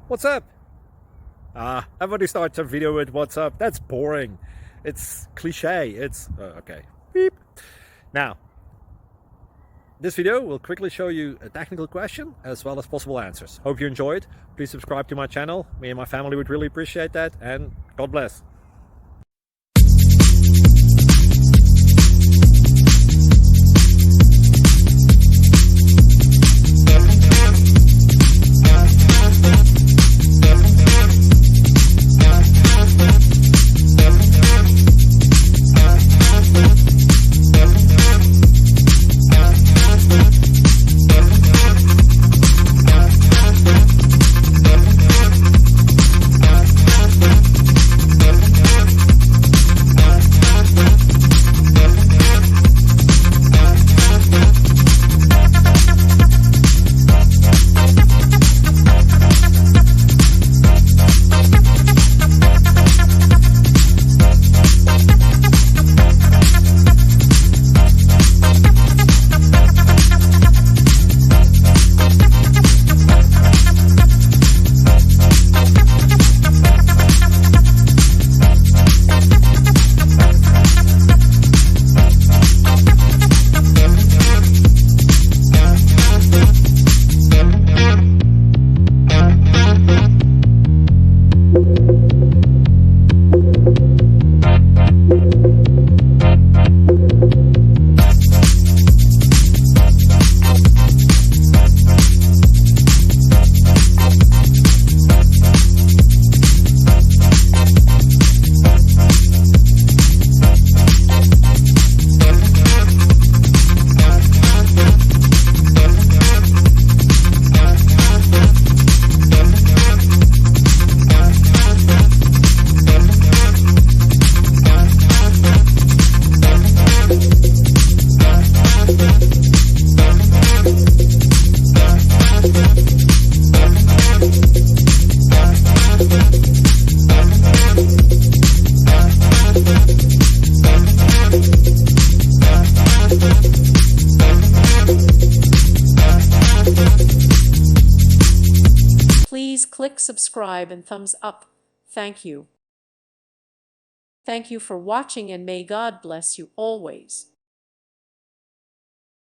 What's up? Everybody starts a video with what's up. That's boring. It's cliche. It's okay. Beep. Now, this video will quickly show you a technical question as well as possible answers. Hope you enjoyed. Please subscribe to my channel. Me and my family would really appreciate that, and God bless. Please click subscribe and thumbs up. Thank you. Thank you for watching, and may God bless you always.